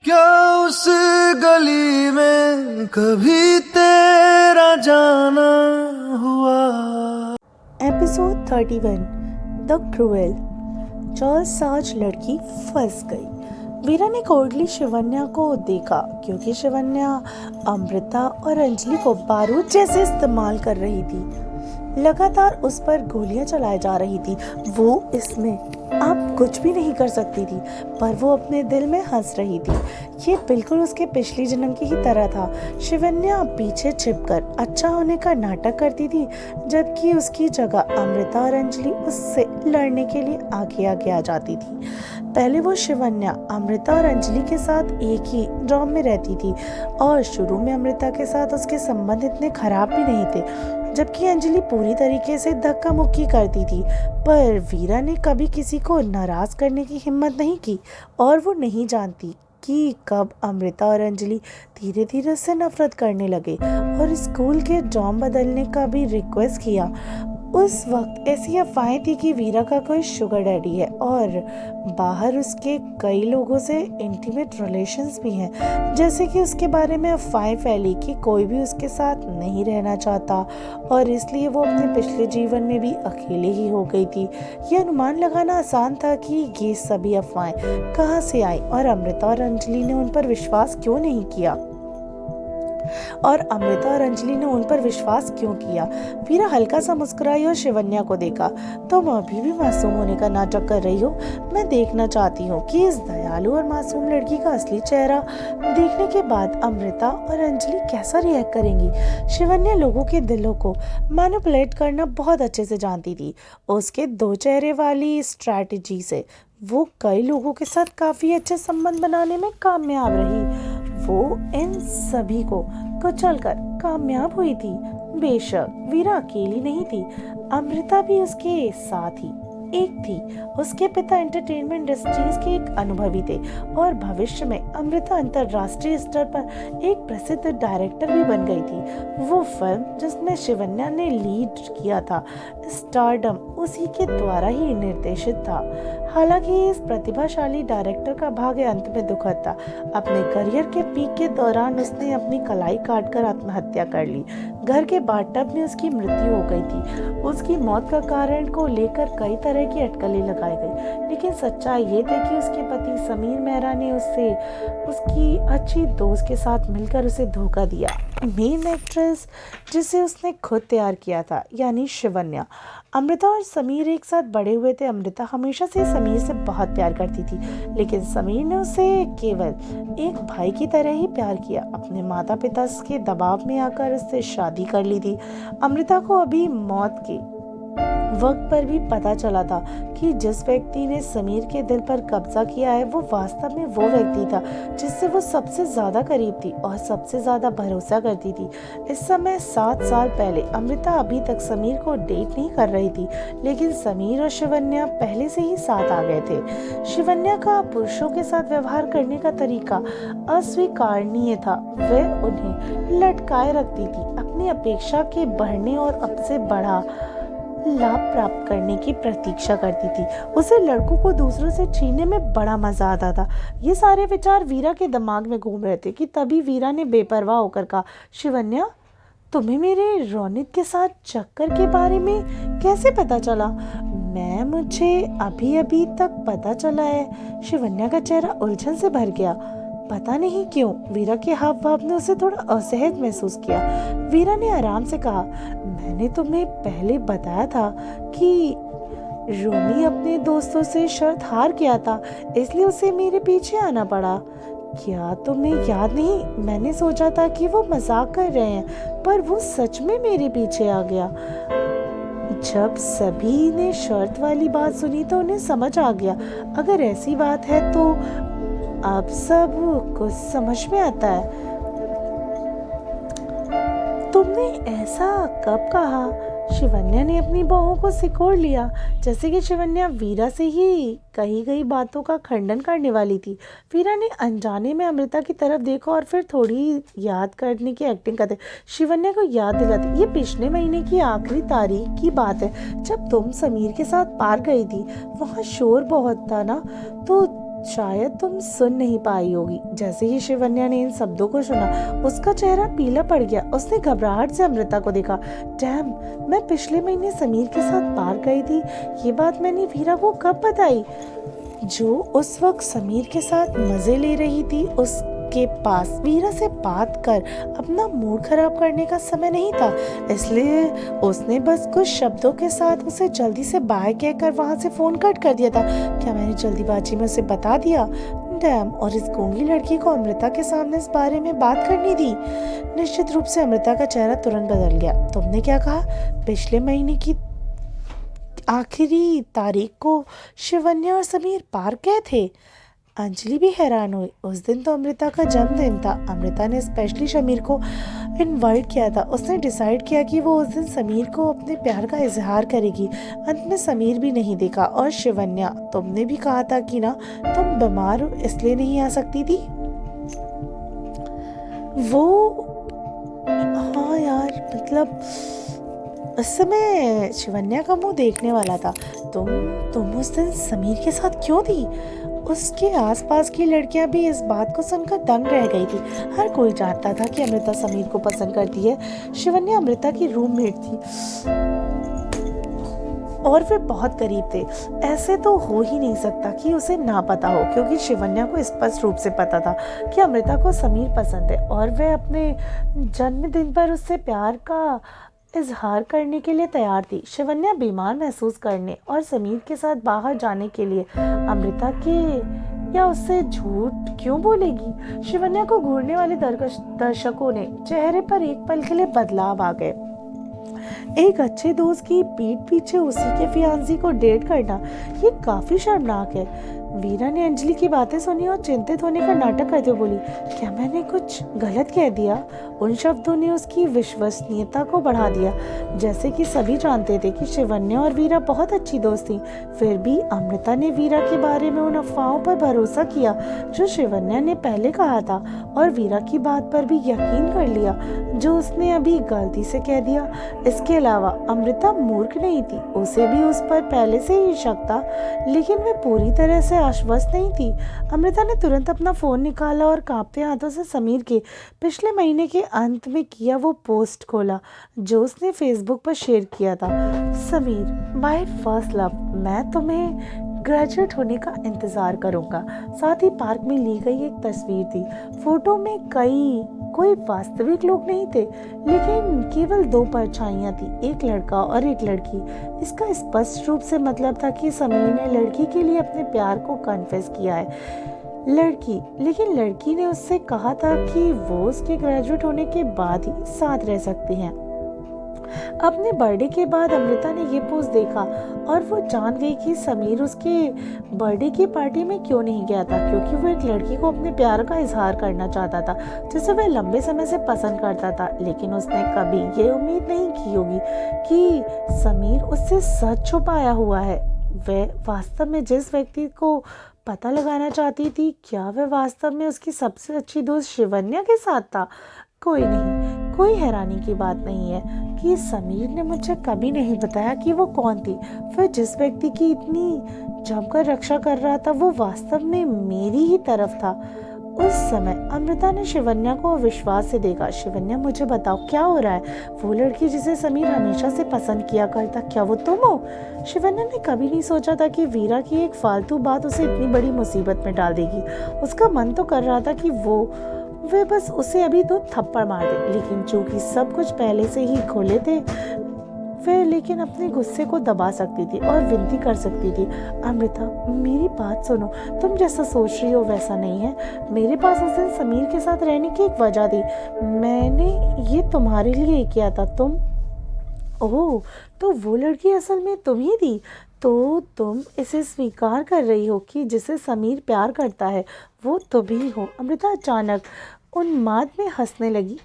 क्या उस गली में कभी तेरा जाना हुआ। Episode 31 the cruel. जालसाज लड़की फंस गई। वीरा ने कोर्टली शिवन्या को देखा क्योंकि शिवन्या अमृता और अंजलि को बारूद जैसे इस्तेमाल कर रही थी। लगातार उस पर गोलियां चलाई जा रही थी। वो इसमें अब कुछ भी नहीं कर सकती थी, पर वो अपने दिल में हंस रही थी। ये बिल्कुल उसके पिछले जन्म की ही तरह था। शिवन्या पीछे छिपकर अच्छा होने का नाटक करती थी, जबकि उसकी जगह अमृता और अंजलि उससे लड़ने के लिए आगे आगे आ जाती थी। पहले वो शिवन्या अमृता और अंजलि के साथ एक ही डॉर्म में रहती थी और शुरू में अमृता के साथ उसके संबंध इतने खराब भी नहीं थे, जबकि अंजलि पूरी तरीके से धक्का मुक्की करती थी। पर वीरा ने कभी किसी को नाराज करने की हिम्मत नहीं की और वो नहीं जानती कि कब अमृता और अंजलि धीरे धीरे उससे नफरत करने लगे और स्कूल के डॉर्म बदलने का भी रिक्वेस्ट किया। उस वक्त ऐसी अफवाहें थी कि वीरा का कोई शुगर डैडी है और बाहर उसके कई लोगों से इंटीमेट रिलेशंस भी हैं, जैसे कि उसके बारे में अफवाहें फैली कि कोई भी उसके साथ नहीं रहना चाहता और इसलिए वो अपने पिछले जीवन में भी अकेले ही हो गई थी। यह अनुमान लगाना आसान था कि ये सभी अफवाहें कहाँ से आई और अमृता और अंजलि ने उन पर विश्वास क्यों नहीं किया वीरा हल्का सा मुस्कुराई और शिवन्या को देखा। तुम अभी भी मासूम होने का नाटक कर रही हो। मैं देखना चाहती हूँ कि इस दयालु और मासूम लड़की का असली चेहरा देखने के बाद अमृता और अंजलि कैसा रिएक्ट करेंगी। शिवन्या लोगों के दिलों को मैनिपुलेट करना बहुत अच्छे से जानती थी। उसके दो चेहरे वाली स्ट्रैटेजी से वो कई लोगों के साथ काफी अच्छे संबंध बनाने में कामयाब रही। वो इन सभी को कुचलकर कामयाब हुई थी। बेशक वीरा अकेली नहीं थी, अमृता भी उसके साथ ही एक थी। उसके पिता एंटरटेनमेंट इंडस्ट्रीज के एक अनुभवी थे और भविष्य में अमृता अंतरराष्ट्रीय स्तर पर एक प्रसिद्ध डायरेक्टर भी बन गई थी। वो फिल्म जिसमें शिवन्या ने लीड किया था, स्टारडम, उसी के द्वारा ही निर्देशित था। हालांकि इस प्रतिभाशाली डायरेक्टर का भाग्य अंत में दुखद था। अपने करियर के पीक के दौरान उसने अपनी कलाई काटकर आत्महत्या कर ली। घर के बाथटब में उसकी मृत्यु हो गई थी। उसकी मौत का कारण को लेकर कई तरह की अटकलें लगाई गई, लेकिन सच्चाई ये थी कि उसके पति समीर मेहरा ने उससे उसकी अच्छी दोस्त के साथ मिलकर उसे धोखा दिया। मेन एक्ट्रेस जिसे उसने खुद तैयार किया था, यानी शिवन्या। अमृता और समीर एक साथ बड़े हुए थे। अमृता हमेशा से समीर से बहुत प्यार करती थी, लेकिन समीर ने उसे केवल एक भाई की तरह ही प्यार किया। अपने माता पिता के दबाव में आकर उससे शादी कर ली थी। अमृता को अभी मौत के वक्त पर भी पता चला था कि जिस व्यक्ति ने समीर के दिल पर कब्जा किया है वो वास्तव में वो व्यक्ति था जिससे वो सबसे ज्यादा करीब थी और सबसे ज्यादा भरोसा करती थी। इस समय 7 साल पहले अमृता अभी तक समीर को डेट नहीं कर रही थी, लेकिन समीर और शिवन्या पहले से ही साथ आ गए थे। शिवन्या का पुरुषों के साथ व्यवहार करने का तरीका अस्वीकारनीय था। वह उन्हें लटकाए रखती थी, अपनी अपेक्षा के बढ़ने और अब से बढ़ा लाभ प्राप्त करने की प्रतीक्षा करती थी। उसे लड़कों को दूसरों से छीनने में बड़ा मजा आता था। ये सारे विचार वीरा के दिमाग में घूम रहे थे कि तभी वीरा ने बेपरवाह होकर कहा, शिवन्या, तुम्हें मेरे रोनित के साथ चक्कर के बारे में कैसे पता चला? मुझे अभी अभी तक पता चला है। शिवन्या का चेहरा उलझन से भर गया। पता नहीं क्यों वीरा के हाव भाव ने उसे थोड़ा असहज महसूस किया। वीरा ने आराम से कहा, मैंने तुम्हें पहले बताया था कि रोमी अपने दोस्तों से शर्त हार गया था, इसलिए उसे मेरे पीछे आना पड़ा। क्या तुम्हें याद नहीं? मैंने सोचा था कि वो मजाक कर रहे हैं, पर वो सच में मेरे पीछे आ गया। जब सभी ने शर्त वाली बात सुनी तो उन्हें समझ आ गया। अगर ऐसी बात है तो अब सब कुछ समझ में आता है। तुमने ऐसा कब कहा? शिवन्या ने अपनी बाहों को सिकोड़ लिया, जैसे कि शिवन्या वीरा से ही कही गई बातों का खंडन करने वाली थी। वीरा ने अनजाने में अमृता की तरफ देखा और फिर थोड़ी याद करने की एक्टिंग करते शिवन्या को याद दिलाती, ये पिछले महीने की आखिरी तारीख की बात है, जब तुम समीर के साथ पार गई थी। वहाँ शोर बहुत था ना, तो शायद तुम सुन नहीं पाई होगी। जैसे ही शिवन्या ने इन शब्दों को सुना, उसका चेहरा पीला पड़ गया। उसने घबराहट से अमृता को देखा। डैम, मैं पिछले महीने समीर के साथ पार्क गई थी। ये बात मैंने वीरा को कब बताई? जो उस वक्त समीर के साथ मजे ले रही थी, उसके पास वीरा से बात कर अपना मूड खराब करने का समय नहीं था, इसलिए उसने बस कुछ शब्दों के साथ उसे जल्दी से बाय कहकर वहां से फोन कट कर दिया था। क्या मैंने जल्दीबाजी में उसे बता दिया? डैम, और इस गूंगी लड़की को अमृता के सामने इस बारे में बात करनी थी। निश्चित रूप से अमृता का चेहरा तुरंत बदल गया। तुमने क्या कहा? पिछले महीने की आखिरी तारीख को शिवन्या और समीर पार्क गए थे? अंजलि भी हैरान हुई। उस दिन तो अमृता का जन्मदिन था। अमृता ने स्पेशली समीर को इनवाइट किया था। उसने डिसाइड किया कि वो उस दिन समीर को अपने प्यार का इजहार करेगी। अंत में समीर भी नहीं देखा। और शिवन्या, तुमने भी कहा था कि ना तुम बीमार हो इसलिए नहीं आ सकती थी। वो, हाँ यार, मतलब उस समय शिवन्या का मुंह देखने वाला था। तुम उस दिन समीर के साथ क्यों थी? उसके आसपास की लड़कियां भी इस बात को सुनकर दंग रह गई थी। हर कोई जानता था कि अमृता समीर को पसंद करती है। शिवन्या अमृता की रूममेट थी और वे बहुत करीब थे। ऐसे तो हो ही नहीं सकता कि उसे ना पता हो, क्योंकि शिवन्या को स्पष्ट रूप से पता था कि अमृता को समीर पसंद है और वह अपने जन्मदिन पर उससे प्यार का इजहार करने के लिए तैयार थी। शिवन्या बीमार महसूस करने और समीर के साथ बाहर जाने के लिए अमृता के या उससे झूठ क्यों बोलेगी? शिवन्या को घूरने वाले दर्शकों ने चेहरे पर एक पल के लिए बदलाव आ गए। एक अच्छे दोस्त की पीठ पीछे उसी के फियांसी को डेट करना, ये काफी शर्मनाक है। वीरा ने अंजलि की बातें सुनी और चिंतित होने का नाटक करते हुए बोली, क्या मैंने कुछ गलत कह दिया? उन शब्दों ने उसकी विश्वसनीयता को बढ़ा दिया। जैसे कि सभी जानते थे कि शिवन्या और वीरा बहुत अच्छी दोस्त थी, फिर भी अमृता ने वीरा के बारे में उन अफवाहों पर भरोसा किया जो शिवन्या ने पहले कहा था, और वीरा की बात पर भी यकीन कर लिया जो उसने अभी गलती से कह दिया। इसके अलावा अमृता मूर्ख नहीं थी, उसे भी उस पर पहले से ही शक था, लेकिन वह पूरी तरह से आश्वस्त नहीं थी। अमृता ने तुरंत अपना फोन निकाला और कांपते हाथों से समीर के पिछले महीने के अंत में किया वो पोस्ट खोला जो उसने फेसबुक पर शेयर किया था। समीर, माय फर्स्ट लव, मैं तुम्हें ग्रेजुएट होने का इंतजार करूंगा। साथ ही पार्क में ली गई एक तस्वीर थी। फोटो में कोई वास्तविक लोग नहीं थे, लेकिन केवल दो परछाइयां थी, एक लड़का और एक लड़की। इसका स्पष्ट रूप से मतलब था कि समीर ने लड़की के लिए अपने प्यार को कन्फेस किया है। लेकिन लड़की ने उससे कहा था कि वो उसके ग्रेजुएट होने के बाद ही साथ रह सकती हैं। अपने बर्थडे के बाद अमृता ने ये पोस्ट देखा और वो जान गई कि समीर उसके बर्थडे की पार्टी में क्यों नहीं गया था, क्योंकि वो एक लड़की को अपने प्यार का इजहार करना चाहता था जिसे वह लंबे समय से पसंद करता था। लेकिन उसने कभी ये उम्मीद नहीं की होगी कि समीर उससे सच छुपाया हुआ है। वह वास्तव में जिस व्यक्ति को पता लगाना चाहती थी, क्या वह वास्तव में उसकी सबसे अच्छी दोस्त शिवन्या के साथ था? कोई नहीं, कोई हैरानी की बात नहीं है कि समीर ने मुझे कभी नहीं बताया कि वो कौन थी। फिर जिस व्यक्ति की इतनी जमकर रक्षा कर रहा था वो वास्तव में मेरी ही तरफ था। उस समय अमृता ने शिवन्या को विश्वास से देखा। शिवन्या, मुझे बताओ क्या हो रहा है? वो लड़की जिसे समीर हमेशा से पसंद किया करता, क्या वो तुम हो? शिवन्या ने कभी नहीं सोचा था कि वीरा की एक फालतू बात उसे इतनी बड़ी मुसीबत में डाल देगी। उसका मन तो कर रहा था कि वे बस उसे अभी 2 थप्पड़ मार दे, लेकिन चूंकि सब कुछ पहले से ही खोले थे, वह लेकिन अपने गुस्से को दबा सकती थी और विनती कर सकती थी, अमृता मेरी बात सुनो, तुम जैसा सोच रही हो वैसा नहीं है। मेरे पास उस दिन समीर के साथ रहने की एक वजह थी। मैंने ये तुम्हारे लिए किया था। ओह, तो वो लड़की असल में तुम ही थी। तो तुम इसे स्वीकार कर रही हो कि जिसे समीर प्यार करता है वो तुम ही हो। अमृता अचानक उन्माद में हंसने लगी।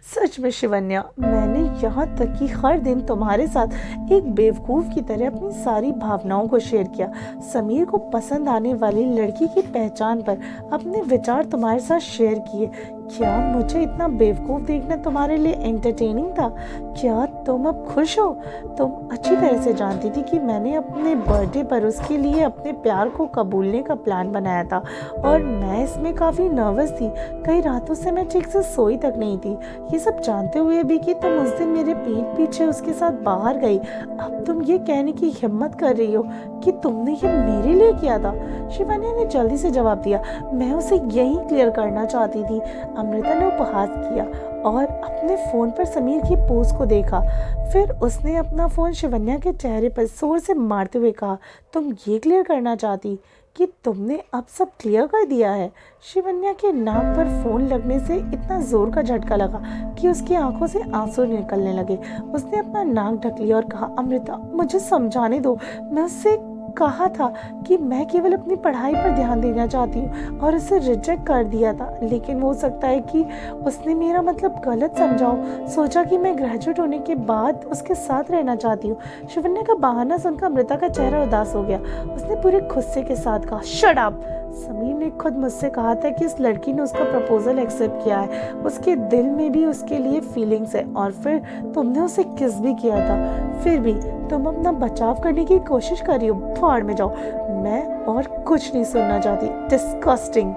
सच में शिवन्या, मैंने यहाँ तक कि हर दिन तुम्हारे साथ एक बेवकूफ़ की तरह अपनी सारी भावनाओं को शेयर किया। समीर को पसंद आने वाली लड़की की पहचान पर अपने विचार तुम्हारे साथ शेयर किए। क्या मुझे इतना बेवकूफ़ देखना तुम्हारे लिए एंटरटेनिंग था? क्या तुम अब खुश हो? तुम अच्छी तरह से जानती थी कि मैंने अपने बर्थडे पर उसके लिए अपने प्यार को कबूलने का प्लान बनाया था और मैं इसमें काफ़ी नर्वस थी। कई रातों से मैं ठीक से सोई तक नहीं थी। ये सब जानते हुए भी कि तुम उस दिन मेरे पीठ पीछे उसके साथ बाहर गई, अब तुम ये कहने की हिम्मत कर रही हो कि तुमने ये मेरे लिए किया था? शिवान्या ने जल्दी से जवाब दिया। मैं उसे यही क्लियर करना चाहती थी। अमृता ने उपहास किया और अपने फ़ोन पर समीर की पोस्ट को देखा। फिर उसने अपना फ़ोन शिवन्या के चेहरे पर जोर से मारते हुए कहा, तुम ये क्लियर करना चाहती कि तुमने अब सब क्लियर कर दिया है? शिवन्या के नाक पर फ़ोन लगने से इतना ज़ोर का झटका लगा कि उसकी आंखों से आंसू निकलने लगे। उसने अपना नाक ढक लिया और कहा, अमृता मुझे समझाने दो। मैं उससे कहा था कि मैं केवल अपनी पढ़ाई पर ध्यान देना चाहती हूँ और उसे रिजेक्ट कर दिया था, लेकिन हो सकता है कि उसने मेरा मतलब गलत समझा हो। सोचा कि मैं ग्रेजुएट होने के बाद उसके साथ रहना चाहती हूँ। शिवन्या का बहाना सुनकर अमृता का चेहरा उदास हो गया। उसने पूरे गुस्से के साथ कहा, शट अप। समीर ने खुद मुझसे कहा था कि इस लड़की ने उसका प्रपोजल एक्सेप्ट किया है, उसके दिल में भी उसके लिए फीलिंग्स है और फिर तुमने उसे किस भी किया था। फिर भी तुम अपना बचाव करने की कोशिश कर रही हो। भाड़ में जाओ, मैं और कुछ नहीं सुनना चाहती। डिस्गस्टिंग।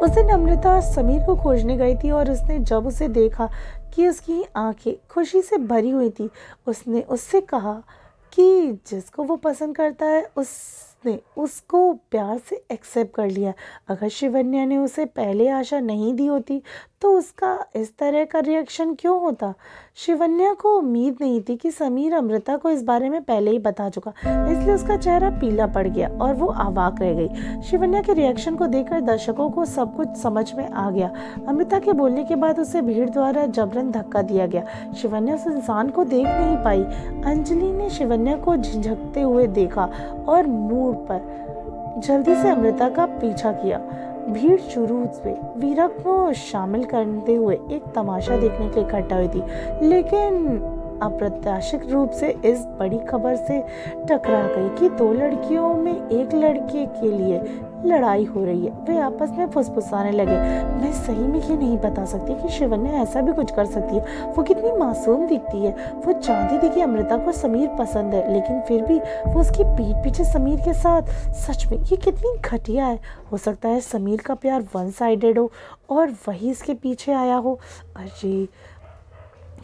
उस दिन अमृता समीर को खोजने गई थी और उसने जब उसे देखा कि उसकी आंखें खुशी से भरी हुई थी, उसने उससे कहा कि जिसको वो पसंद करता है उसने उसको प्यार से एक्सेप्ट कर लिया। अगर शिवन्या ने उसे पहले आशा नहीं दी होती तो उसका इस तरह का रिएक्शन क्यों होता? शिवन्या को उम्मीद नहीं थी कि समीर अमृता को इस बारे में पहले ही बता चुका, इसलिए उसका चेहरा पीला पड़ गया और वो अवाक रह गई। शिवन्या के रिएक्शन को देखकर दर्शकों को सब कुछ समझ में आ गया। अमृता के बोलने के बाद उसे भीड़ द्वारा जबरन धक्का दिया गया। शिवन्या उस इंसान को देख नहीं पाई। अंजलि ने शिवन्या को झिझकते हुए देखा और मुंह पर जल्दी से अमृता का पीछा किया। भीड़ शुरू से वीरा को शामिल करते हुए एक तमाशा देखने के लिए इकट्ठा हुई थी, लेकिन अप्रत्याशित रूप से इस बड़ी खबर से टकरा गई कि दो लड़कियों में एक लड़के के लिए लड़ाई हो रही है। वे आपस में फुसफुसाने लगे। मैं सही में ये नहीं बता सकती कि शिवन्या ऐसा भी कुछ कर सकती है। वो कितनी मासूम दिखती है। वो जानती थी कि अमृता को समीर पसंद है, लेकिन फिर भी वो उसकी पीठ पीछे समीर के साथ। सच में ये कितनी घटिया है। हो सकता है समीर का प्यार वन साइडेड हो और वही इसके पीछे आया हो। अरे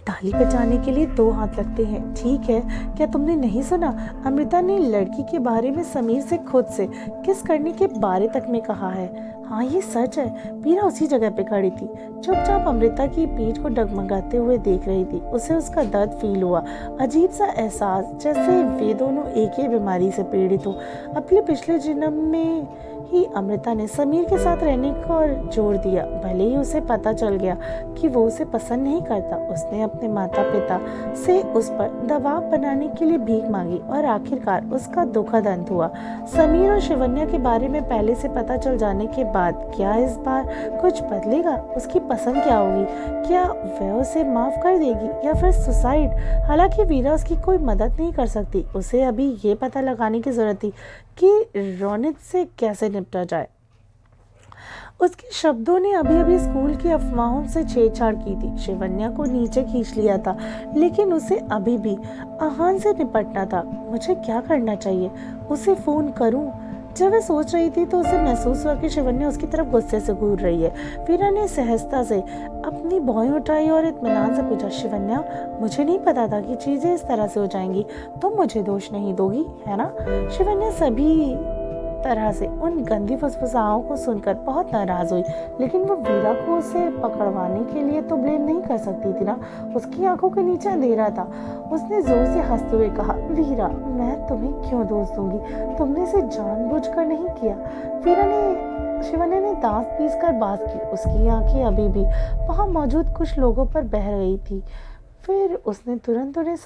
ताली बजाने के लिए दो हाथ लगते हैं, ठीक है? क्या तुमने नहीं सुना? अमृता ने लड़की के बारे में समीर से खुद से किस करने के बारे तक में कहा है। हाँ ये सच है। वीरा उसी जगह पे खड़ी थी, चुपचाप अमृता की पीठ को डगमगाते हुए देख रही थी। उसे उसका दर्द फील हुआ, अजीब सा एहसास, जैसे वे दोनों एक ही बीमारी से पीड़ित हो। अपने पिछले जन्म में ही अमृता ने समीर के साथ रहने पर जोर दिया, भले ही उसे पता चल गया कि वो उसे पसंद नहीं करता। उसने अपने माता पिता से उस पर दबाव बनाने के लिए भीख मांगी और आखिरकार उसका दुखद अंत हुआ। समीर और शिवन्या के बारे में पहले से पता चल जाने के बाद क्या इस बार कुछ बदलेगा? उसकी पसंद क्या होगी? क्या वह उसे माफ कर देगी या फिर सुसाइड? हालांकि वीरा उसकी कोई मदद नहीं कर सकती। उसे अभी ये पता लगाने की जरूरत थी कि रोनित से कैसे निपटा जाए। उसके शब्दों ने अभी अभी स्कूल की अफवाहों से छेड़छाड़ की थी, शिवन्या को नीचे खींच लिया था, लेकिन उसे अभी भी आहान से निपटना था। मुझे क्या करना चाहिए? उसे फोन करूं? जब वह सोच रही थी तो उसे महसूस हुआ कि शिवन्या उसकी तरफ गुस्से से घूर रही है। वीरा ने सहजता से अपनी भौहें उठाई और इत्मीनान से पूछा, शिवन्या मुझे नहीं पता था कि चीजें इस तरह से हो जाएंगी। तुम मुझे दोष नहीं दोगी, है ना? शिवन्या सभी तरह से उन गंदी फुसफुसाओं को सुनकर बहुत नाराज हुई, लेकिन वो वीरा को उसे पकड़वाने के लिए तो ब्लेम नहीं कर सकती थी ना। उसकी आंखों के नीचे अंधेरा था। उसने जोर से हंसते हुए कहा, वीरा मैं तुम्हें क्यों दोष दूंगी? तुमने इसे जानबूझकर नहीं किया। शिवन्या ने दांत पीसकर बात की। उसकी आंखें अभी भी वहां मौजूद कुछ लोगों पर बह रही थी। फिर उसने तुरंत उन्हें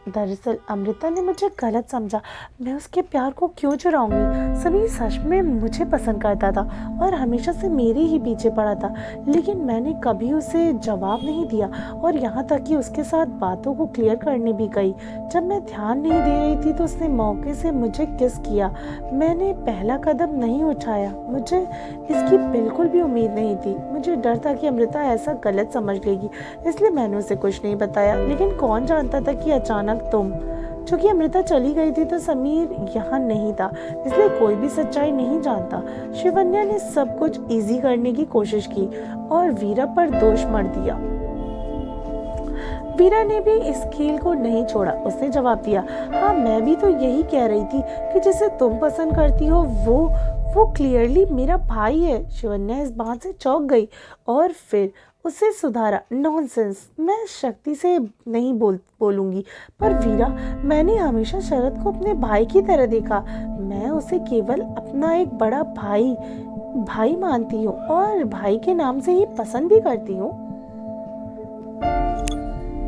दरअसल अमृता ने मुझे गलत समझा। मैं उसके प्यार को क्यों चुराऊंगी? समीर सच में मुझे पसंद करता था और हमेशा से मेरे ही पीछे पड़ा था, लेकिन मैंने कभी उसे जवाब नहीं दिया और यहाँ तक कि उसके साथ बातों को क्लियर करने भी गई। जब मैं ध्यान नहीं दे रही थी तो उसने मौके से मुझे किस किया। मैंने पहला कदम नहीं उठाया। मुझे इसकी बिल्कुल भी उम्मीद नहीं थी। मुझे डर था कि अमृता ऐसा गलत समझ लेगी, इसलिए मैंने उसे कुछ नहीं बताया। लेकिन कौन जानता था कि अचानक चूंकि अमृता चली गई थी तो समीर यहाँ नहीं था, इसलिए कोई भी सच्चाई नहीं जानता। शिवन्या ने सब कुछ इजी करने की कोशिश की और वीरा पर दोष मढ़ दिया। वीरा ने भी इस खेल को नहीं छोड़ा। उसने जवाब दिया, हाँ मैं भी तो यही कह रही थी कि जिसे तुम पसंद करती हो वो क्लियरली मेरा भाई है। शिवन्या इस बात से चौंक गई और फिर उसे सुधारा। नॉनसेंस, मैं शक्ति से नहीं बोलूंगी, पर वीरा, मैंने हमेशा शरद को अपने भाई की तरह देखा। मैं उसे केवल अपना एक बड़ा भाई मानती हूँ और भाई के नाम से ही पसंद भी करती हूँ।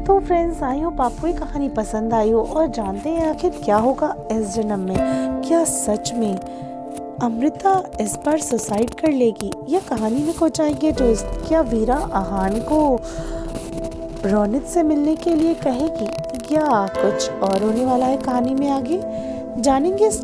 तो फ्रेंड्स, आई होप आपको ये कहानी पसंद आई हो और जानते हैं आखिर क्या होगा इस जन्म में। क्या सच में अमृता इस बार सुसाइड कर लेगी या कहानी में कुछ आएंगे ट्विस्ट? क्या वीरा आहान को रोनित से मिलने के लिए कहेगी या कुछ और होने वाला है कहानी में? आगे जानेंगे।